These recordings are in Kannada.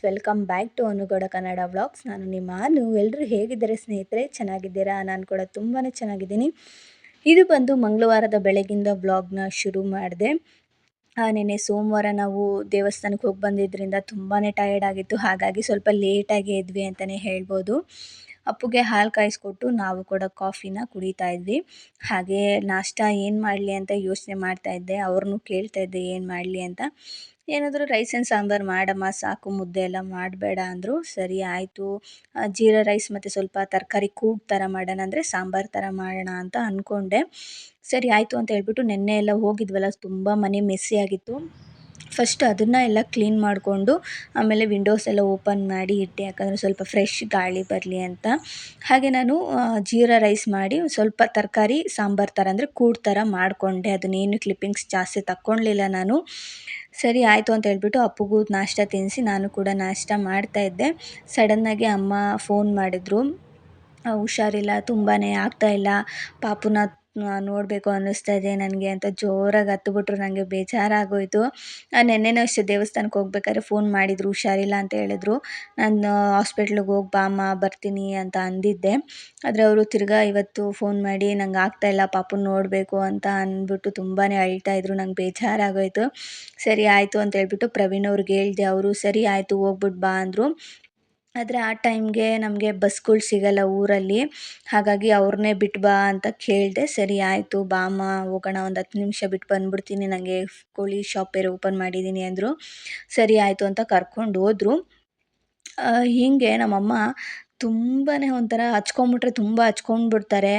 Welcome back to Anu Gowda Kannada vlogs. ನಾನು ನಿಮ್ಮ ಎಲ್ಲರೂ ಹೇಗಿದ್ದಾರೆ ಸ್ನೇಹಿತರೆ? ಚೆನ್ನಾಗಿದ್ದೀರಾ? ನಾನು ಕೂಡ ತುಂಬಾ ಚೆನ್ನಾಗಿದ್ದೀನಿ. ಇದು ಬಂದು ಮಂಗಳವಾರದ ಬೆಳಗಿಂದ ವ್ಲಾಗ್ನ ಶುರು ಮಾಡಿದೆ. ನಿನ್ನೆ ಸೋಮವಾರ ನಾವು ದೇವಸ್ಥಾನಕ್ಕೆ ಹೋಗಿ ಬಂದಿದ್ದರಿಂದ ತುಂಬಾ ಟಯರ್ಡ್ ಆಗಿತ್ತು. ಹಾಗಾಗಿ ಸ್ವಲ್ಪ ಲೇಟಾಗಿ ಎದ್ವಿ ಅಂತಲೇ ಹೇಳ್ಬೋದು. ಅಪ್ಪುಗೆ ಹಾಲು ಕಾಯಿಸ್ಕೊಟ್ಟು ನಾವು ಕೂಡ ಕಾಫಿನ ಕುಡಿತಾ ಇದ್ವಿ. ಹಾಗೆ ನಾಷ್ಟ ಏನು ಮಾಡಲಿ ಅಂತ ಯೋಚನೆ ಮಾಡ್ತಾ ಇದ್ದೆ. ಅವ್ರನ್ನೂ ಕೇಳ್ತಾ ಇದ್ದೆ ಏನು ಮಾಡಲಿ ಅಂತ. ಏನಾದರೂ ರೈಸ್ ಆ್ಯಂಡ್ ಸಾಂಬಾರು ಮಾಡಮ್ಮ, ಸಾಕು ಮುದ್ದೆ ಎಲ್ಲ ಮಾಡಬೇಡ ಅಂದರು. ಸರಿ ಆಯಿತು, ಜೀರಾ ರೈಸ್ ಮತ್ತು ಸ್ವಲ್ಪ ತರಕಾರಿ ಕೂಟ್ ಥರ ಮಾಡೋಣ ಅಂದರೆ ಸಾಂಬಾರು ಥರ ಮಾಡೋಣ ಅಂತ ಅಂದ್ಕೊಂಡೆ. ಸರಿ ಆಯಿತು ಅಂತ ಹೇಳ್ಬಿಟ್ಟು ನೆನ್ನೆ ಎಲ್ಲ ಹೋಗಿದ್ವಲ್ಲ, ತುಂಬ ಮನೆ ಮೆಸ್ಸಿ ಆಗಿತ್ತು. ಫಸ್ಟ್ ಅದನ್ನು ಎಲ್ಲ ಕ್ಲೀನ್ ಮಾಡಿಕೊಂಡು ಆಮೇಲೆ ವಿಂಡೋಸ್ ಎಲ್ಲ ಓಪನ್ ಮಾಡಿ ಇಟ್ಟೆ, ಯಾಕಂದರೆ ಸ್ವಲ್ಪ ಫ್ರೆಶ್ ಗಾಳಿ ಬರಲಿ ಅಂತ. ಹಾಗೆ ನಾನು ಜೀರಾ ರೈಸ್ ಮಾಡಿ ಸ್ವಲ್ಪ ತರಕಾರಿ ಸಾಂಬಾರು ಥರ ಅಂದರೆ ಕೂಟ್ ಥರ ಮಾಡಿಕೊಂಡೆ. ಅದನ್ನೇನು ಕ್ಲಿಪ್ಪಿಂಗ್ಸ್ ಜಾಸ್ತಿ ತಕ್ಕೊಳ್ಲಿಲ್ಲ ನಾನು. ಸರಿ ಆಯಿತು ಅಂತ ಹೇಳ್ಬಿಟ್ಟು ಅಪ್ಪುಗೂ ನಾಷ್ಟ ತಿನ್ನಿಸಿ ನಾನು ಕೂಡ ನಾಷ್ಟ ಮಾಡ್ತಾಯಿದ್ದೆ. ಸಡನ್ನಾಗಿ ಅಮ್ಮ ಫೋನ್ ಮಾಡಿದ್ರು. ಹುಷಾರಿಲ್ಲ, ತುಂಬಾ ಆಗ್ತಾಯಿಲ್ಲ, ಪಾಪುನ ನೋಡಬೇಕು ಅನ್ನಿಸ್ತಾ ಇದೆ ನನಗೆ ಅಂತ ಜೋರಾಗಿ ಹತ್ಬಿಟ್ರು. ನನಗೆ ಬೇಜಾರಾಗೋಯಿತು. ನೆನ್ನೆನೂ ಅಷ್ಟೇ ದೇವಸ್ಥಾನಕ್ಕೆ ಹೋಗ್ಬೇಕಾದ್ರೆ ಫೋನ್ ಮಾಡಿದರು, ಹುಷಾರಿಲ್ಲ ಅಂತ ಹೇಳಿದ್ರು. ನಾನು ಹಾಸ್ಪಿಟ್ಲಿಗೆ ಹೋಗಿ ಬಾಮ್ಮ ಬರ್ತೀನಿ ಅಂತ ಅಂದಿದ್ದೆ. ಆದರೆ ಅವರು ತಿರ್ಗಾ ಇವತ್ತು ಫೋನ್ ಮಾಡಿ ನಂಗೆ ಆಗ್ತಾಯಿಲ್ಲ, ಪಾಪುನ ನೋಡಬೇಕು ಅಂತ ಅಂದ್ಬಿಟ್ಟು ತುಂಬಾ ಅಳ್ತಾಯಿದ್ರು. ನಂಗೆ ಬೇಜಾರಾಗೋಯಿತು. ಸರಿ ಆಯಿತು ಅಂತ ಹೇಳ್ಬಿಟ್ಟು ಪ್ರವೀಣ್ ಅವ್ರಿಗೆ ಹೇಳಿದೆ. ಅವರು ಸರಿ ಆಯಿತು ಹೋಗ್ಬಿಟ್ಟು ಬಾ ಅಂದರು. ಆದರೆ ಆ ಟೈಮ್ಗೆ ನಮಗೆ ಬಸ್ಗಳು ಸಿಗಲ್ಲ ಊರಲ್ಲಿ. ಹಾಗಾಗಿ ಅವ್ರನ್ನೇ ಬಿಟ್ಟು ಬಾ ಅಂತ ಕೇಳಿದೆ. ಸರಿ ಆಯಿತು ಬಾಮ್ಮ ಹೋಗೋಣ, ಒಂದು 10 ನಿಮಿಷ ಬಿಟ್ಟು ಬಂದುಬಿಡ್ತೀನಿ, ನನಗೆ ಕೋಳಿ ಶಾಪ್ ಬೇರೆ ಓಪನ್ ಮಾಡಿದ್ದೀನಿ ಅಂದರು. ಸರಿ ಆಯಿತು ಅಂತ ಕರ್ಕೊಂಡು ಹೋದರು. ಹೀಗೆ ನಮ್ಮಮ್ಮ ತುಂಬಾ ಒಂಥರ ಹಚ್ಕೊಂಬಿಟ್ರೆ ತುಂಬ ಹಚ್ಕೊಂಡ್ಬಿಡ್ತಾರೆ,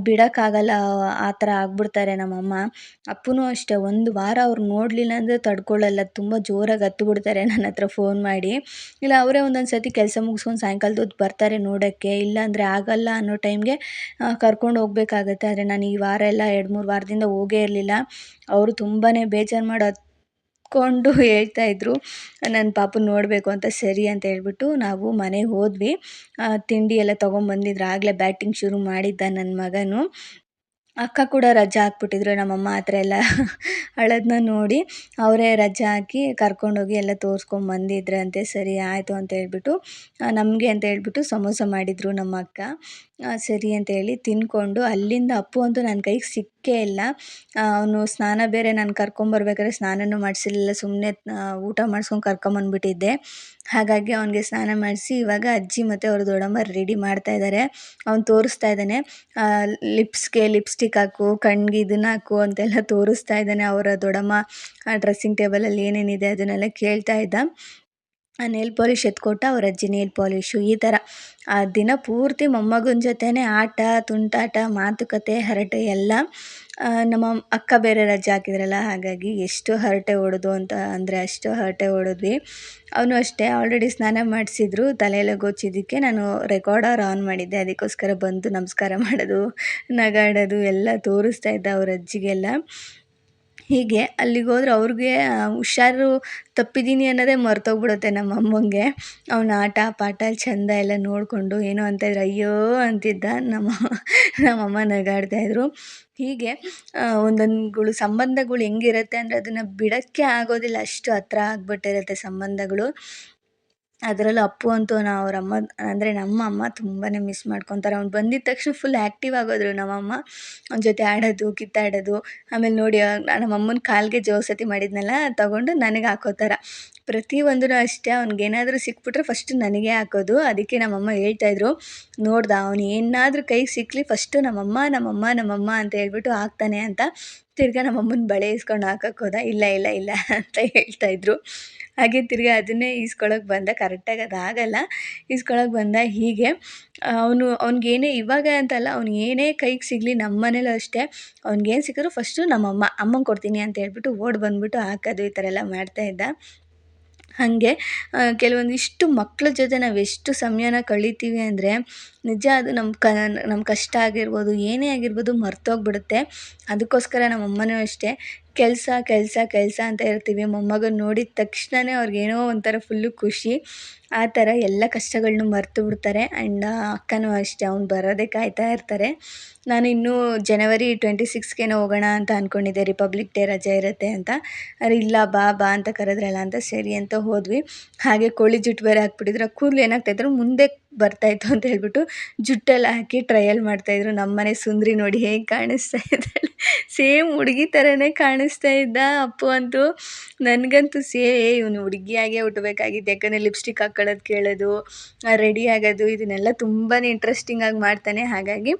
ಬಿಡೋಕ್ಕಾಗಲ್ಲ, ಆ ಥರ ಆಗ್ಬಿಡ್ತಾರೆ ನಮ್ಮಮ್ಮ. ಅಪ್ಪನೂ ಅಷ್ಟೇ, ಒಂದು ವಾರ ಅವ್ರು ನೋಡಲಿಲ್ಲ ಅಂದರೆ ತಡ್ಕೊಳ್ಳಲ್ಲ, ತುಂಬ ಜೋರಾಗಿ ಹತ್ಬಿಡ್ತಾರೆ ನನ್ನ ಹತ್ರ ಫೋನ್ ಮಾಡಿ. ಇಲ್ಲ ಅವರೇ ಒಂದೊಂದು ಸರ್ತಿ ಕೆಲಸ ಮುಗಿಸ್ಕೊಂಡು ಸಾಯಂಕಾಲದ ಹೊತ್ತು ಬರ್ತಾರೆ ನೋಡೋಕ್ಕೆ. ಇಲ್ಲಾಂದರೆ ಆಗಲ್ಲ ಅನ್ನೋ ಟೈಮ್ಗೆ ಕರ್ಕೊಂಡು ಹೋಗ್ಬೇಕಾಗತ್ತೆ. ಆದರೆ ನಾನು ಈ ವಾರ ಎಲ್ಲ 2-3 ವಾರದಿಂದ ಹೋಗೇ ಇರಲಿಲ್ಲ. ಅವರು ತುಂಬಾ ಬೇಜಾರು ಮಾಡಿ ಕೊಂಡು ಹೇಳ್ತಾಯಿದ್ರು ನನ್ನ ಪಾಪುನ ನೋಡಬೇಕು ಅಂತ. ಸರಿ ಅಂತ ಹೇಳ್ಬಿಟ್ಟು ನಾವು ಮನೆಗೆ ಹೋದ್ವಿ. ತಿಂಡಿ ಎಲ್ಲ ತೊಗೊಂಬಂದಿದ್ರು. ಆಗಲೇ ಬ್ಯಾಟಿಂಗ್ ಶುರು ಮಾಡಿದ್ದ ನನ್ನ ಮಗನು. ಅಕ್ಕ ಕೂಡ ರಜಾ ಹಾಕ್ಬಿಟ್ಟಿದ್ರು. ನಮ್ಮಮ್ಮ ಆ ಥರ ಎಲ್ಲ ಅಳೋದನ್ನ ನೋಡಿ ಅವರೇ ರಜಾ ಹಾಕಿ ಕರ್ಕೊಂಡೋಗಿ ಎಲ್ಲ ತೋರಿಸ್ಕೊಂಬಂದಿದ್ರಂತೆ. ಸರಿ ಆಯಿತು ಅಂತ ಹೇಳ್ಬಿಟ್ಟು ನಮಗೆ ಅಂತ ಹೇಳ್ಬಿಟ್ಟು ಸಮೋಸ ಮಾಡಿದರು ನಮ್ಮ ಅಕ್ಕ. ಸರಿ ಅಂತೇಳಿ ತಿಂದ್ಕೊಂಡು ಅಲ್ಲಿಂದ ಅಪ್ಪು ಅಂತೂ ನನ್ನ ಕೈಗೆ ಸಿಕ್ಕೇ ಇಲ್ಲ. ಅವನು ಸ್ನಾನ ಬೇರೆ ನಾನು ಕರ್ಕೊಂಬರ್ಬೇಕಾದ್ರೆ ಸ್ನಾನನೂ ಮಾಡಿಸಿರ್ಲಿಲ್ಲ, ಸುಮ್ಮನೆ ಊಟ ಮಾಡಿಸ್ಕೊಂಡು ಕರ್ಕೊಂಬಂದ್ಬಿಟ್ಟಿದ್ದೆ. ಹಾಗಾಗಿ ಅವನಿಗೆ ಸ್ನಾನ ಮಾಡಿಸಿ ಇವಾಗ ಅಜ್ಜಿ ಮತ್ತು ಅವ್ರ ದೊಡ್ಡಮ್ಮ ರೆಡಿ ಮಾಡ್ತಾಯಿದ್ದಾರೆ. ಅವ್ನು ತೋರಿಸ್ತಾ ಇದ್ದಾನೆ, ಲಿಪ್ಸ್ಗೆ ಲಿಪ್ಸ್ಟಿಕ್ ಹಾಕು, ಕಣ್ಣಿಗೆ ಇದನ್ನ ಹಾಕು ಅಂತೆಲ್ಲ ತೋರಿಸ್ತಾ ಇದ್ದಾನೆ. ಅವರ ದೊಡ್ಡಮ್ಮ ಡ್ರೆಸ್ಸಿಂಗ್ ಟೇಬಲಲ್ಲಿ ಏನೇನಿದೆ ಅದನ್ನೆಲ್ಲ ಕೇಳ್ತಾ ಇದ್ದ. ನೇಲ್ ಪಾಲಿಷ್ ಎತ್ಕೊಟ್ಟ, ಅವ್ರ ಅಜ್ಜಿ ನೇಲ್ ಪಾಲಿಶು, ಈ ಥರ ಆ ದಿನ ಪೂರ್ತಿ ಮೊಮ್ಮಗನ ಜೊತೆನೇ ಆಟ, ತುಂಟಾಟ, ಮಾತುಕತೆ, ಹರಟೆ ಎಲ್ಲ. ನಮ್ಮ ಅಕ್ಕ ಬೇರೆ ರಜೆ ಹಾಕಿದ್ರಲ್ಲ, ಹಾಗಾಗಿ ಎಷ್ಟು ಹರಟೆ ಹೊಡೆದು ಅಂತ ಅಂದರೆ ಅಷ್ಟು ಹರಟೆ ಹೊಡೆದ್ವಿ. ಅವನು ಅಷ್ಟೇ, ಆಲ್ರೆಡಿ ಸ್ನಾನ ಮಾಡಿಸಿದ್ರು. ತಲೆಯೆಲ್ಲ ಗೊಚ್ಚಿದ್ದಕ್ಕೆ ನಾನು ರೆಕಾರ್ಡರ್ ಆನ್ ಮಾಡಿದ್ದೆ. ಅದಕ್ಕೋಸ್ಕರ ಬಂದು ನಮಸ್ಕಾರ ಮಾಡೋದು, ನಗಾಡೋದು ಎಲ್ಲ ತೋರಿಸ್ತಾ ಇದ್ದ ಅವ್ರ ಅಜ್ಜಿಗೆಲ್ಲ. ಹೀಗೆ ಅಲ್ಲಿಗೋದ್ರೆ ಅವ್ರಿಗೆ ಹುಷಾರು ತಪ್ಪಿದ್ದೀನಿ ಅನ್ನೋದೇ ಮರ್ತೋಗ್ಬಿಡುತ್ತೆ ನಮ್ಮ ಅಮ್ಮಂಗೆ. ಅವನ ಆಟ ಪಾಠ ಚೆಂದ ಎಲ್ಲ ನೋಡಿಕೊಂಡು ಏನೋ ಅಂತಾಯಿದ್ರು, ಅಯ್ಯೋ ಅಂತಿದ್ದ. ನಮ್ಮಮ್ಮ ನಗಾಡ್ತಾಯಿದ್ರು. ಹೀಗೆ ಒಂದೊಂದುಗಳು ಸಂಬಂಧಗಳು ಹೆಂಗಿರುತ್ತೆ ಅಂದರೆ ಅದನ್ನು ಬಿಡೋಕ್ಕೆ ಆಗೋದಿಲ್ಲ, ಅಷ್ಟು ಹತ್ರ ಆಗ್ಬಿಟ್ಟಿರುತ್ತೆ ಸಂಬಂಧಗಳು. ಅದರಲ್ಲೂ ಅಪ್ಪು ಅಂತೂ ಅವ್ರ ಅಮ್ಮ ಅಂದರೆ ನಮ್ಮ ಅಮ್ಮ ತುಂಬಾ ಮಿಸ್ ಮಾಡ್ಕೊತಾರೆ. ಅವ್ನು ಬಂದಿದ್ದ ತಕ್ಷಣ ಫುಲ್ ಆ್ಯಕ್ಟಿವ್ ಆಗೋದ್ರು ನಮ್ಮಮ್ಮ. ಅವನ ಜೊತೆ ಆಡೋದು, ಕಿತ್ತಾಡೋದು. ಆಮೇಲೆ ನೋಡಿ ನಮ್ಮಮ್ಮನ ಕಾಲಿಗೆ ಜೋಸತಿ ಮಾಡಿದ್ನಲ್ಲ ತಗೊಂಡು ನನಗೆ ಹಾಕೋ ಥರ. ಪ್ರತಿಯೊಂದೂ ಅಷ್ಟೇ, ಅವ್ನಿಗೇನಾದರೂ ಸಿಕ್ಬಿಟ್ರೆ ಫಸ್ಟು ನನಗೆ ಹಾಕೋದು. ಅದಕ್ಕೆ ನಮ್ಮಮ್ಮ ಹೇಳ್ತಾಯಿದ್ರು, ನೋಡ್ದ ಅವನು ಏನಾದರೂ ಕೈಗೆ ಸಿಕ್ಕಲಿ ಫಸ್ಟು ನಮ್ಮಮ್ಮ ನಮ್ಮಮ್ಮ ನಮ್ಮಮ್ಮ ಅಂತ ಹೇಳ್ಬಿಟ್ಟು ಹಾಕ್ತಾನೆ ಅಂತ. ತಿರ್ಗಾ ನಮ್ಮಮ್ಮನ ಬಳೆ ಇಸ್ಕೊಂಡು ಹಾಕಕ್ಕೆ ಹೋದ. ಇಲ್ಲ ಇಲ್ಲ ಇಲ್ಲ ಅಂತ ಹೇಳ್ತಾಯಿದ್ರು. ಹಾಗೆ ತಿರ್ಗಾ ಅದನ್ನೇ ಈಸ್ಕೊಳಕ್ಕೆ ಬಂದ. ಕರೆಕ್ಟಾಗಿ ಅದು ಆಗಲ್ಲ, ಈಸ್ಕೊಳಕ್ಕೆ ಬಂದ. ಹೀಗೆ ಅವ್ನಿಗೇನೇ ಇವಾಗ ಅಂತಲ್ಲ, ಅವ್ನು ಏನೇ ಕೈಗೆ ಸಿಗಲಿ ನಮ್ಮ ಮನೇಲೂ ಅಷ್ಟೇ, ಅವ್ನಿಗೇನು ಸಿಕ್ಕಿದ್ರು ಫಸ್ಟು ಅಮ್ಮಂಗೆ ಕೊಡ್ತೀನಿ ಅಂತ ಹೇಳ್ಬಿಟ್ಟು ಓಡಿ ಬಂದುಬಿಟ್ಟು ಹಾಕೋದು, ಈ ಥರ ಎಲ್ಲ ಮಾಡ್ತಾಯಿದ್ದ. ಹಾಗೆ ಕೆಲವೊಂದಿಷ್ಟು ಮಕ್ಳ ಜೊತೆ ನಾವು ಎಷ್ಟು ಸಮಯನ ಕಳೀತೀವಿ ಅಂದರೆ ನಿಜ ಅದು ನಮ್ಮ ಕಷ್ಟ ಆಗಿರ್ಬೋದು, ಏನೇ ಆಗಿರ್ಬೋದು ಮರ್ತೋಗ್ಬಿಡುತ್ತೆ. ಅದಕ್ಕೋಸ್ಕರ ನಮ್ಮಮ್ಮನೂ ಅಷ್ಟೇ, ಕೆಲಸ ಕೆಲಸ ಕೆಲಸ ಅಂತ ಇರ್ತೀವಿ. ಮೊಮ್ಮಗನ ನೋಡಿದ ತಕ್ಷಣವೇ ಅವ್ರಿಗೇನೋ ಒಂಥರ ಫುಲ್ಲು ಖುಷಿ. ಆ ಥರ ಎಲ್ಲ ಕಷ್ಟಗಳ್ನೂ ಮರೆತು ಬಿಡ್ತಾರೆ. ಆ್ಯಂಡ್ ಅಕ್ಕನೂ ಅಷ್ಟೇ, ಅವ್ನು ಬರೋದೇ ಕಾಯ್ತಾ ಇರ್ತಾರೆ. ನಾನು ಇನ್ನೂ ಜನವರಿ 26ಗೆನೋ ಹೋಗೋಣ ಅಂತ ಅಂದ್ಕೊಂಡಿದ್ದೆ, ರಿಪಬ್ಲಿಕ್ ಡೇ ರಜೆ ಇರುತ್ತೆ ಅಂತ. ಆದರೆ ಇಲ್ಲ ಬಾ ಬಾ ಅಂತ ಕರೆದ್ರಲ್ಲ ಅಂತ ಸರಿ ಅಂತ ಹೋದ್ವಿ. ಹಾಗೆ ಕೋಳಿ ಜುಟ್ಟು ಬೇರೆ ಹಾಕ್ಬಿಟ್ಟಿದ್ರು. ಆ ಕೂದಲು ಏನಾಗ್ತಾಯಿದ್ರು ಮುಂದೆ ಬರ್ತಾಯಿತ್ತು ಅಂತ ಹೇಳ್ಬಿಟ್ಟು ಜುಟ್ಟೆಲ್ಲ ಹಾಕಿ ಟ್ರಯಲ್ ಮಾಡ್ತಾಯಿದ್ರು. ನಮ್ಮನೆ ಸುಂದ್ರಿ ನೋಡಿ ಹೇಗೆ ಕಾಣಿಸ್ತಾ ಇದ್ದಾಳೆ, ಸೇಮ್ ಹುಡುಗಿ ಥರನೇ ಕಾಣಿಸ್ತಾ ಇದ್ದ ಅಪ್ಪು ಅಂತೂ. ನನಗಂತೂ ಇವನು ಹುಡುಗಿಯಾಗೇ ಹುಟ್ಟಬೇಕಾಗಿತ್ತು, ಯಾಕಂದರೆ ಲಿಪ್ಸ್ಟಿಕ್ ಹಾಕ್ಕೊಳ್ಳೋದು ಕೇಳೋದು, ರೆಡಿ ಆಗೋದು ಇದನ್ನೆಲ್ಲ ತುಂಬಾ ಇಂಟ್ರೆಸ್ಟಿಂಗಾಗಿ ಮಾಡ್ತಾನೆ. ಹಾಗಾಗಿ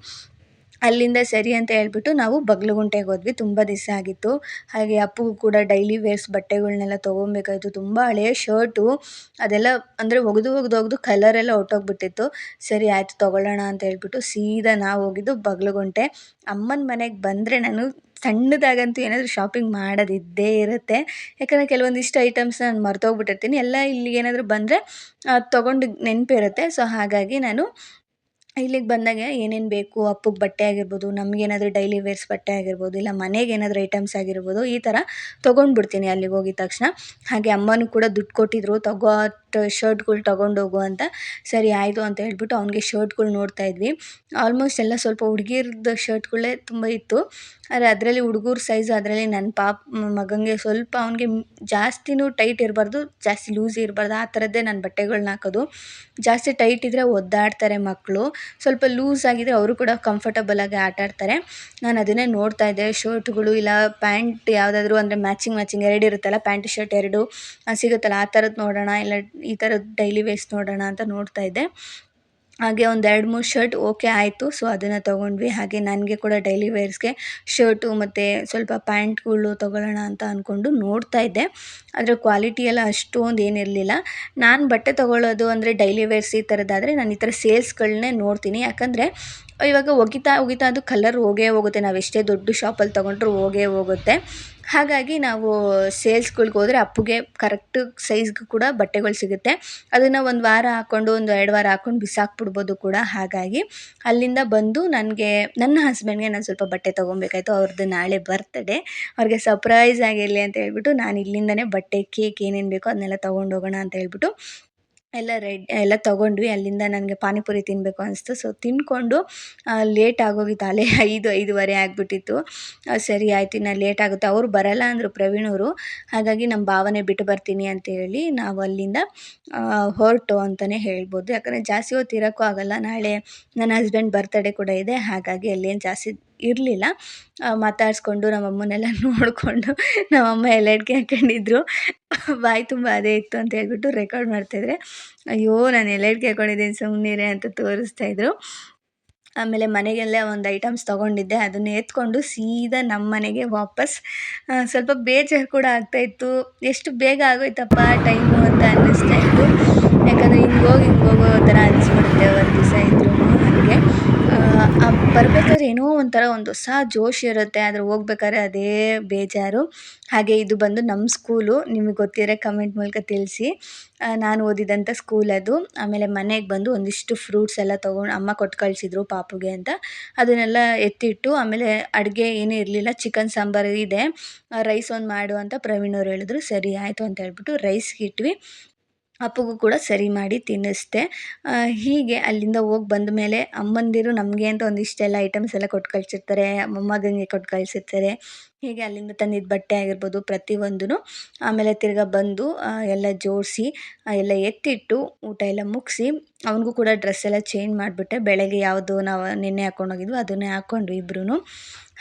ಅಲ್ಲಿಂದ ಸರಿ ಅಂತ ಹೇಳ್ಬಿಟ್ಟು ನಾವು ಬಗ್ಲುಗುಂಟೆಗೆ ಹೋದ್ವಿ. ತುಂಬ ದಿವಸ ಆಗಿತ್ತು. ಹಾಗೆ ಅಪ್ಪುಗೂ ಕೂಡ ಡೈಲಿ ವೇರ್ಸ್ ಬಟ್ಟೆಗಳ್ನೆಲ್ಲ ತೊಗೊಬೇಕಾಯಿತು. ತುಂಬ ಹಳೆಯ ಶರ್ಟು ಅದೆಲ್ಲ ಅಂದರೆ ಒಗೆದು ಕಲರೆಲ್ಲ ಹೊರ್ಟೋಗ್ಬಿಟ್ಟಿತ್ತು. ಸರಿ ಆಯಿತು ತೊಗೊಳ್ಳೋಣ ಅಂತ ಹೇಳ್ಬಿಟ್ಟು ಸೀದಾ ನಾವು ಹೋಗಿದ್ದು ಬಗ್ಲುಗುಂಟೆ. ಅಮ್ಮನ ಮನೆಗೆ ಬಂದರೆ ನಾನು ಸಣ್ಣದಾಗಂತೂ ಏನಾದರೂ ಶಾಪಿಂಗ್ ಮಾಡೋದಿದ್ದೇ ಇರುತ್ತೆ. ಯಾಕಂದರೆ ಕೆಲವೊಂದಿಷ್ಟು ಐಟಮ್ಸ್ನ ನಾನು ಮರ್ತೋಗ್ಬಿಟ್ಟಿರ್ತೀನಿ. ಎಲ್ಲ ಇಲ್ಲಿಗೆ ಏನಾದರೂ ಬಂದರೆ ತೊಗೊಂಡು ನೆನಪಿರುತ್ತೆ. ಸೊ ಹಾಗಾಗಿ ನಾನು ಇಲ್ಲಿಗೆ ಬಂದಾಗ ಏನೇನು ಬೇಕು ಅಪ್ಪಗೆ ಬಟ್ಟೆ ಆಗಿರ್ಬೋದು, ನಮಗೇನಾದರೂ ಡೈಲಿ ವೇರ್ಸ್ ಬಟ್ಟೆ ಆಗಿರ್ಬೋದು, ಇಲ್ಲ ಮನೆಗೆ ಏನಾದರೂ ಐಟಮ್ಸ್ ಆಗಿರ್ಬೋದು, ಈ ಥರ ತೊಗೊಂಡ್ಬಿಡ್ತೀನಿ ಅಲ್ಲಿಗೆ ಹೋಗಿದ ತಕ್ಷಣ. ಹಾಗೆ ಅಮ್ಮನೂ ಕೂಡ ದುಡ್ಡು ಕೊಟ್ಟಿದ್ರು, ತಗೋ ಶರ್ಟ್ಗಳು ತೊಗೊಂಡೋಗು ಅಂತ. ಸರಿ ಆಯಿತು ಅಂತ ಹೇಳ್ಬಿಟ್ಟು ಅವ್ನಿಗೆ ಶರ್ಟ್ಗಳು ನೋಡ್ತಾ ಇದ್ವಿ. ಆಲ್ಮೋಸ್ಟ್ ಎಲ್ಲ ಸ್ವಲ್ಪ ಹುಡುಗಿರ್ದು ಶರ್ಟ್ಗಳೇ ತುಂಬ ಇತ್ತು. ಆದರೆ ಅದರಲ್ಲಿ ಹುಡುಗರ ಸೈಜ್, ಅದರಲ್ಲಿ ನನ್ನ ಮಗನಿಗೆ ಸ್ವಲ್ಪ ಅವ್ನಿಗೆ ಜಾಸ್ತಿನೂ ಟೈಟ್ ಇರಬಾರ್ದು, ಜಾಸ್ತಿ ಲೂಸ್ ಇರಬಾರ್ದು, ಆ ಥರದ್ದೇ ನಾನು ಬಟ್ಟೆಗಳ್ನ ಹಾಕೋದು. ಜಾಸ್ತಿ ಟೈಟ್ ಇದ್ದರೆ ಒದ್ದಾಡ್ತಾರೆ ಮಕ್ಕಳು, ಸ್ವಲ್ಪ ಲೂಸ್ ಆಗಿದ್ದರೆ ಅವರು ಕೂಡ ಕಂಫರ್ಟಬಲಾಗಿ ಆಟ ಆಡ್ತಾರೆ. ನಾನು ಅದನ್ನೇ ನೋಡ್ತಾ ಇದ್ದೆ, ಶರ್ಟ್ಗಳು ಇಲ್ಲ ಪ್ಯಾಂಟ್ ಯಾವುದಾದ್ರೂ ಅಂದರೆ ಮ್ಯಾಚಿಂಗ್ ಎರಡು ಇರುತ್ತಲ್ಲ, ಪ್ಯಾಂಟ್ ಶರ್ಟ್ ಎರಡು ಸಿಗುತ್ತಲ್ಲ, ಆ ಥರದ್ದು ನೋಡೋಣ, ಇಲ್ಲ ಈ ಥರದ್ದು ಡೈಲಿ ವೇರ್ಸ್ ನೋಡೋಣ ಅಂತ ನೋಡ್ತಾ ಇದ್ದೆ. ಹಾಗೆ ಒಂದು 2-3 ಶರ್ಟ್ ಓಕೆ ಆಯಿತು. ಸೊ ಅದನ್ನು ತೊಗೊಂಡ್ವಿ. ಹಾಗೆ ನನಗೆ ಕೂಡ ಡೈಲಿ ವೇರ್ಸ್ಗೆ ಶರ್ಟು ಮತ್ತು ಸ್ವಲ್ಪ ಪ್ಯಾಂಟ್ಗಳು ತೊಗೊಳ್ಳೋಣ ಅಂತ ಅಂದ್ಕೊಂಡು ನೋಡ್ತಾ ಇದ್ದೆ. ಆದರೆ ಕ್ವಾಲಿಟಿ ಎಲ್ಲ ಅಷ್ಟೊಂದು ಏನಿರಲಿಲ್ಲ. ನಾನು ಬಟ್ಟೆ ತೊಗೊಳ್ಳೋದು ಅಂದರೆ ಡೈಲಿ ವೇರ್ಸ್ ಈ ಥರದ್ದಾದರೆ ನಾನು ಈ ಥರ ಸೇಲ್ಸ್ಗಳನ್ನೇ ನೋಡ್ತೀನಿ. ಯಾಕಂದರೆ ಇವಾಗ ಒಗಿತಾ ಅದು ಕಲರ್ ಹೋಗೇ ಹೋಗುತ್ತೆ, ನಾವು ಎಷ್ಟೇ ದೊಡ್ಡ ಶಾಪಲ್ಲಿ ತೊಗೊಂಡ್ರೂ ಹೋಗೇ ಹೋಗುತ್ತೆ. ಹಾಗಾಗಿ ನಾವು ಸೇಲ್ಸ್ಗಳ್ಗೆ ಹೋದರೆ ಅಪ್ಪುಗೆ ಕರೆಕ್ಟ್ ಸೈಜ್ಗೂ ಕೂಡ ಬಟ್ಟೆಗಳು ಸಿಗುತ್ತೆ. ಅದನ್ನು ಒಂದು ವಾರ ಹಾಕ್ಕೊಂಡು, ಒಂದು 2 ವಾರ ಹಾಕ್ಕೊಂಡು ಬಿಸಾಕ್ಬಿಡ್ಬೋದು ಕೂಡ. ಹಾಗಾಗಿ ಅಲ್ಲಿಂದ ಬಂದು ನನ್ನ ಹಸ್ಬೆಂಡ್ಗೆ ನಾನು ಸ್ವಲ್ಪ ಬಟ್ಟೆ ತೊಗೊಬೇಕಾಯ್ತು. ಅವ್ರದ್ದು ನಾಳೆ ಬರ್ತ್ಡೇ, ಅವ್ರಿಗೆ ಸರ್ಪ್ರೈಸ್ ಆಗಿರಲಿ ಅಂತ ಹೇಳ್ಬಿಟ್ಟು ನಾನು ಇಲ್ಲಿಂದನೇ ಬಟ್ಟೆ, ಕೇಕ್ ಏನೇನು ಬೇಕೋ ಅದನ್ನೆಲ್ಲ ತೊಗೊಂಡೋಗೋಣ ಅಂತ ಹೇಳ್ಬಿಟ್ಟು ಎಲ್ಲ ತೊಗೊಂಡ್ವಿ. ಅಲ್ಲಿಂದ ನನಗೆ ಪಾನಿಪುರಿ ತಿನ್ನಬೇಕು ಅನಿಸ್ತು. ಸೊ ತಿಂದ್ಕೊಂಡು ಲೇಟ್ ಆಗೋಗಿತ್ತು, ಅಲ್ಲೇ 5-5:30 ಆಗಿಬಿಟ್ಟಿತ್ತು. ಸರಿ ಆಯ್ತು, ಇನ್ನು ಲೇಟ್ ಆಗುತ್ತೆ, ಅವರು ಬರಲ್ಲ ಅಂದರು ಪ್ರವೀಣವರು. ಹಾಗಾಗಿ ನಮ್ಮ ಭಾವನೆ ಬಿಟ್ಟು ಬರ್ತೀನಿ ಅಂತೇಳಿ ನಾವು ಅಲ್ಲಿಂದ ಹೊರಟು ಅಂತಲೇ ಹೇಳ್ಬೋದು. ಯಾಕಂದರೆ ಜಾಸ್ತಿ ಹೊತ್ತು ಇರೋಕ್ಕೂ ಆಗೋಲ್ಲ, ನಾಳೆ ನನ್ನ ಹಸ್ಬೆಂಡ್ ಬರ್ತಡೇ ಕೂಡ ಇದೆ. ಹಾಗಾಗಿ ಅಲ್ಲೇನು ಜಾಸ್ತಿ ಇರಲಿಲ್ಲ. ಮಾತಾಡಿಸ್ಕೊಂಡು ನಮ್ಮಮ್ಮನ್ನೆಲ್ಲ ನೋಡಿಕೊಂಡು, ನಮ್ಮಮ್ಮ ಎಲ್ಲಡ್ಕೆ ಹಾಕ್ಕೊಂಡಿದ್ರು, ಬಾಯಿ ತುಂಬ ಅದೇ ಇತ್ತು ಅಂತ ಹೇಳ್ಬಿಟ್ಟು ರೆಕಾರ್ಡ್ ಮಾಡ್ತಾಯಿದ್ರೆ, ಅಯ್ಯೋ ನಾನು ಎಲ್ಲಡ್ಕೆ ಹಾಕ್ಕೊಂಡಿದ್ದೀನಿ ಸುಮ್ಮನಿರೆ ಅಂತ ತೋರಿಸ್ತಾಯಿದ್ರು. ಆಮೇಲೆ ಮನೆಗೆಲ್ಲ ಒಂದು ಐಟಮ್ಸ್ ತೊಗೊಂಡಿದ್ದೆ, ಅದನ್ನು ಎತ್ಕೊಂಡು ಸೀದಾ ನಮ್ಮ ಮನೆಗೆ ವಾಪಸ್. ಸ್ವಲ್ಪ ಬೇಜಾರು ಕೂಡ ಆಗ್ತಾಯಿತ್ತು, ಎಷ್ಟು ಬೇಗ ಆಗೋಯ್ತಪ್ಪ ಟೈಮು ಅಂತ ಅನ್ನಿಸ್ತಾಯಿತ್ತು. ಯಾಕಂದರೆ ಹಿಂಗೋಗೋ ಥರ ಅನಿಸ್ಬಿಡುತ್ತೆ ಒಂದು ದಿವಸ ಇದ್ರೂ. ಹಾಗೆ ಬರ್ಬೇಕಾದ್ರೆ ಏನೋ ಒಂಥರ ಒಂದು ಹೊಸ ಜೋಶ್ ಇರುತ್ತೆ, ಆದರೆ ಹೋಗ್ಬೇಕಾದ್ರೆ ಅದೇ ಬೇಜಾರು. ಹಾಗೆ ಇದು ಬಂದು ನಮ್ಮ ಸ್ಕೂಲು, ನಿಮಗೆ ಗೊತ್ತಿರೋ ಕಮೆಂಟ್ ಮೂಲಕ ತಿಳಿಸಿ. ನಾನು ಓದಿದಂಥ ಸ್ಕೂಲ್ ಅದು. ಆಮೇಲೆ ಮನೆಗೆ ಬಂದು ಒಂದಿಷ್ಟು ಫ್ರೂಟ್ಸ್ ಎಲ್ಲ ತೊಗೊಂಡು ಅಮ್ಮ ಕೊಟ್ಟು ಕಳಿಸಿದ್ರು ಪಾಪುಗೆ ಅಂತ, ಅದನ್ನೆಲ್ಲ ಎತ್ತಿಟ್ಟು, ಆಮೇಲೆ ಅಡುಗೆ ಏನೂ ಇರಲಿಲ್ಲ, ಚಿಕನ್ ಸಾಂಬಾರು ಇದೆ, ರೈಸ್ ಒಂದು ಮಾಡು ಅಂತ ಪ್ರವೀಣ್ ಅವ್ರು ಹೇಳಿದ್ರು. ಸರಿ ಆಯಿತು ಅಂತ ಹೇಳ್ಬಿಟ್ಟು ರೈಸ್ಗೆ ಇಟ್ವಿ. ಅಪ್ಪುಗೂ ಕೂಡ ಸರಿ ಮಾಡಿ ತಿನ್ನಿಸ್ದೆ. ಹೀಗೆ ಅಲ್ಲಿಂದ ಹೋಗಿ ಬಂದ ಮೇಲೆ ಅಮ್ಮಂದಿರು ನಮಗೆ ಅಂತ ಒಂದಿಷ್ಟೆಲ್ಲ ಐಟಮ್ಸ್ ಎಲ್ಲ ಕೊಟ್ಟು ಕಳಿಸಿರ್ತಾರೆ, ಮೊಮ್ಮಗನಿಗೆ ಕೊಟ್ಟು ಕಳಿಸಿರ್ತಾರೆ. ಹೀಗೆ ಅಲ್ಲಿಂದ ತಂದಿದ್ದ ಬಟ್ಟೆ ಆಗಿರ್ಬೋದು ಪ್ರತಿಯೊಂದೂ. ಆಮೇಲೆ ತಿರ್ಗಾ ಬಂದು ಎಲ್ಲ ಜೋಡಿಸಿ ಎಲ್ಲ ಎತ್ತಿಟ್ಟು ಊಟ ಎಲ್ಲ ಮುಗಿಸಿ ಅವನಿಗೂ ಕೂಡ ಡ್ರೆಸ್ ಎಲ್ಲ ಚೇಂಜ್ ಮಾಡಿಬಿಟ್ಟೆ. ಬೆಳಗ್ಗೆ ಯಾವುದು ನಾವು ನಿನ್ನೆ ಹಾಕ್ಕೊಂಡೋಗಿದ್ವಿ ಅದನ್ನೇ ಹಾಕ್ಕೊಂಡ್ವಿ ಇಬ್ಬರೂ.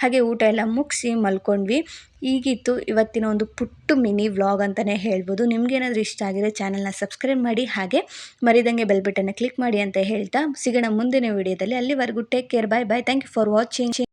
ಹಾಗೆ ಊಟ ಎಲ್ಲ ಮುಗಿಸಿ ಮಲ್ಕೊಂಡ್ವಿ. ಹೀಗಿತ್ತು ಇವತ್ತಿನ ಒಂದು ಪುಟ್ಟ ಮಿನಿ ವ್ಲಾಗ್ ಅಂತಲೇ ಹೇಳ್ಬೋದು. ನಿಮಗೇನಾದರೂ ಇಷ್ಟ ಆಗಿದ್ರೆ ಚಾನಲ್ನ ಸಬ್ಸ್ಕ್ರೈಬ್ ಮಾಡಿ, ಹಾಗೆ ಮರಿದಂಗೆ ಬೆಲ್ ಬಟನ್ನ ಕ್ಲಿಕ್ ಮಾಡಿ ಅಂತ ಹೇಳ್ತಾ ಸಿಗೋಣ ಮುಂದಿನ ವಿಡಿಯೋದಲ್ಲಿ. ಅಲ್ಲಿವರೆಗೂ take care, bye bye, thank you for watching.